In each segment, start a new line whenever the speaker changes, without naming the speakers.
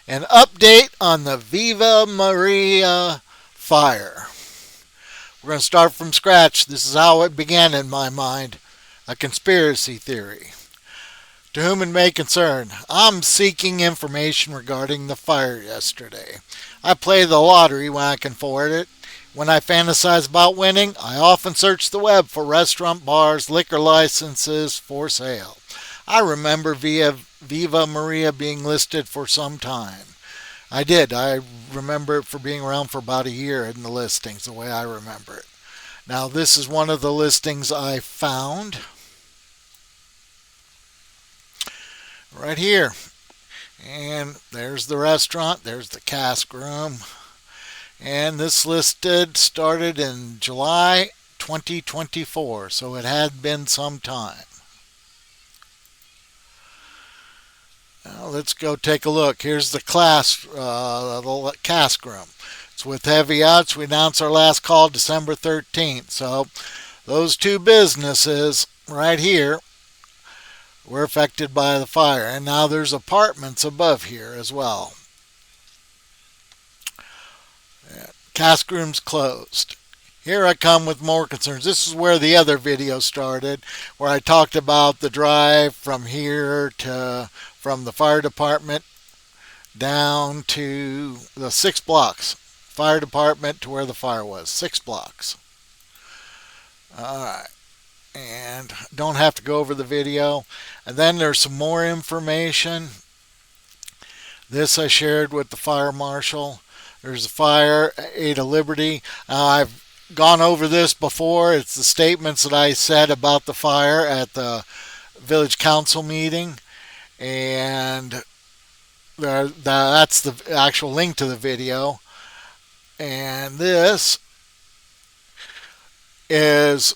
An update on the Viva Maria fire. We're going to start from scratch. This is how it began in my mind. A conspiracy theory. To whom it may concern, I'm seeking information regarding the fire yesterday. I play the lottery when I can afford it. When I fantasize about winning, I often search the web for restaurant, bars, liquor licenses for sale. I remember Viva Maria being listed for some time. I did. I remember it for being around for about a year in the listings, the way I remember it. Now, this is one of the listings I found right here. And there's the restaurant, there's the cask room. And this started in July 2024, so it had been some time. Now let's go take a look. Here's the cask room. It's with heavy outs. We announced our last call December 13th. So those two businesses right here were affected by the fire. And now there's apartments above here as well. Cask room's closed. Here I come with more concerns. This is where the other video started, where I talked about the drive from here from the fire department down to the 6 blocks. Fire department to where the fire was. 6 blocks. Alright. And don't have to go over the video. And then there's some more information. This I shared with the fire marshal. There's a fire, Ada Liberty. I've gone over this before. It's the statements that I said about the fire at the village council meeting. And that's the actual link to the video. And this is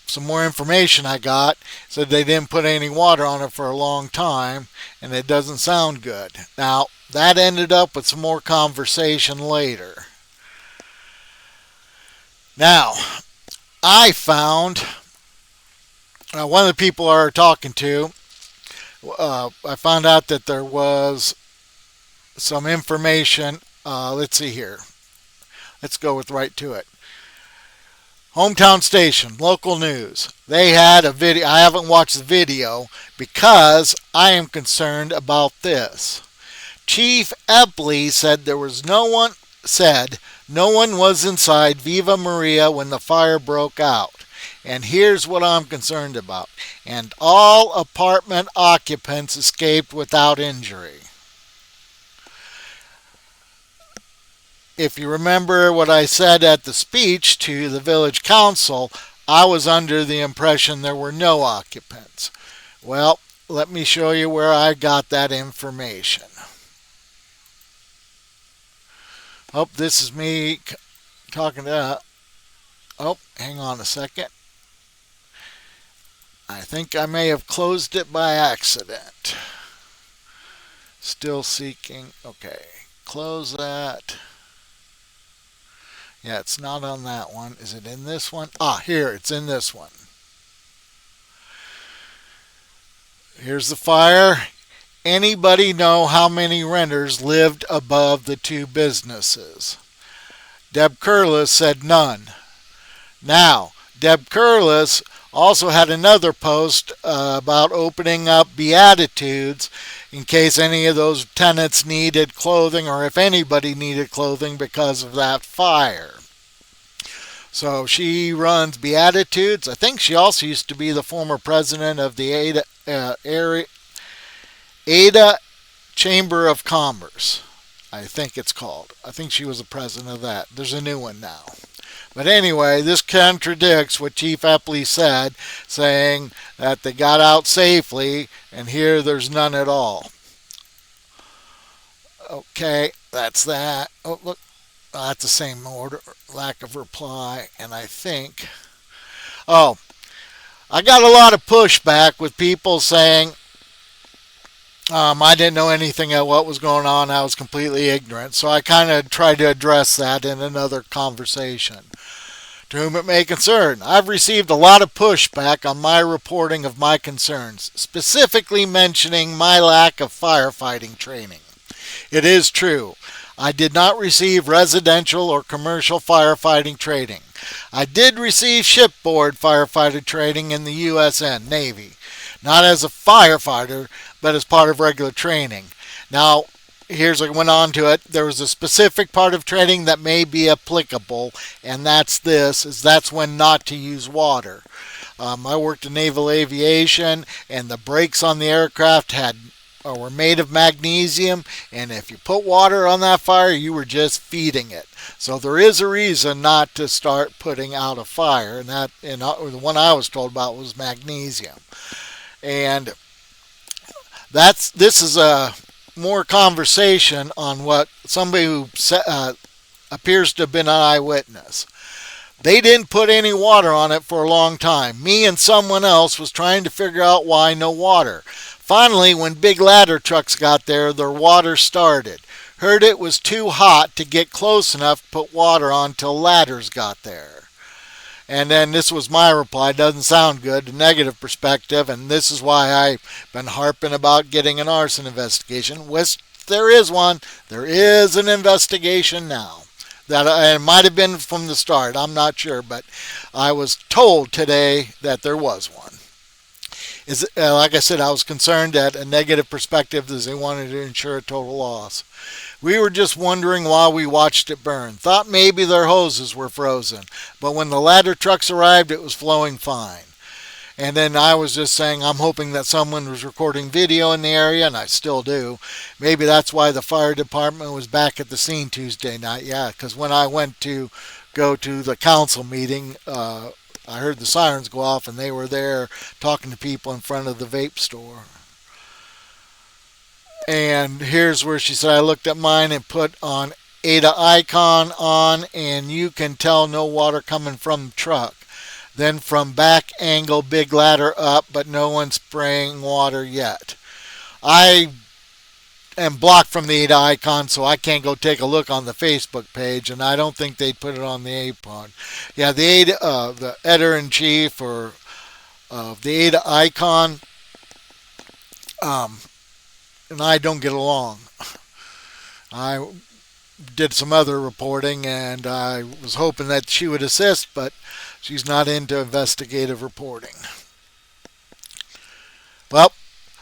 some more information I got. Said they didn't put any water on it for a long time, and it doesn't sound good. Now, that ended up with some more conversation later. Now, I found one of the people I were talking to, I found out that there was some information. Let's see here. Let's go right to it. Hometown Station, local news. They had a video. I haven't watched the video because I am concerned about this. Chief Epley said no one was inside Viva Maria when the fire broke out. And here's what I'm concerned about. And all apartment occupants escaped without injury. If you remember what I said at the speech to the village council, I was under the impression there were no occupants. Well, let me show you where I got that information. Oh, this is me talking to... Oh, hang on a second. I think I may have closed it by accident. Still seeking. Okay, close that. Yeah, it's not on that one. Is it in this one? Ah, here, it's in this one. Here's the fire. Anybody know how many renters lived above the two businesses? Deb Curlis said none. Now, Deb Curlis also had another post about opening up Beatitudes in case any of those tenants needed clothing or if anybody needed clothing because of that fire. So she runs Beatitudes. I think she also used to be the former president of the Ada Chamber of Commerce, I think it's called. I think she was the president of that. There's a new one now. But anyway, this contradicts what Chief Epley said, saying that they got out safely, and here there's none at all. Okay, that's that. Oh, look, that's the same order. Lack of reply, and I think... Oh, I got a lot of pushback with people saying I didn't know anything of what was going on. I was completely ignorant. So I kind of tried to address that in another conversation. To whom it may concern, I've received a lot of pushback on my reporting of my concerns, specifically mentioning my lack of firefighting training. It is true. I did not receive residential or commercial firefighting training. I did receive shipboard firefighter training in the USN Navy, not as a firefighter, but as part of regular training. Now, here's what went on to it. There was a specific part of training that may be applicable, and that's when not to use water. I worked in naval aviation, and the brakes on the aircraft were made of magnesium, and if you put water on that fire, you were just feeding it. So there is a reason not to start putting out a fire, and the one I was told about was magnesium. And this is a more conversation on what somebody who appears to have been an eyewitness. They didn't put any water on it for a long time. Me and someone else was trying to figure out why no water. Finally, when big ladder trucks got there, their water started. Heard it was too hot to get close enough to put water on till ladders got there. And then this was my reply. Doesn't sound good, a negative perspective, and this is why I've been harping about getting an arson investigation. There is one. There is an investigation now. It might have been from the start. I'm not sure, but I was told today that there was one. Like I said, I was concerned that a negative perspective is they wanted to ensure a total loss. We were just wondering while we watched it burn. Thought maybe their hoses were frozen, but when the ladder trucks arrived, it was flowing fine. And then I was just saying I'm hoping that someone was recording video in the area, and I still do. Maybe that's why the fire department was back at the scene Tuesday night. Yeah, because when I went to go to the council meeting, I heard the sirens go off, and they were there talking to people in front of the vape store. And here's where she said, I looked at mine and put on ADA icon on, and you can tell no water coming from the truck. Then from back angle, big ladder up, but no one spraying water yet. I am blocked from the ADA icon, so I can't go take a look on the Facebook page, and I don't think they'd put it on the APOD. Yeah, the editor-in-chief of the ADA icon, and I don't get along. I did some other reporting, and I was hoping that she would assist, but she's not into investigative reporting. Well,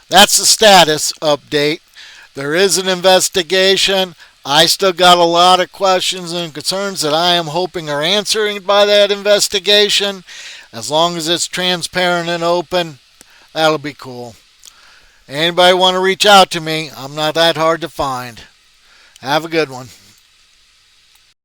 that's the status update. There is an investigation. I still got a lot of questions and concerns that I am hoping are answered by that investigation. As long as it's transparent and open, that'll be cool. Anybody want to reach out to me? I'm not that hard to find. Have a good one.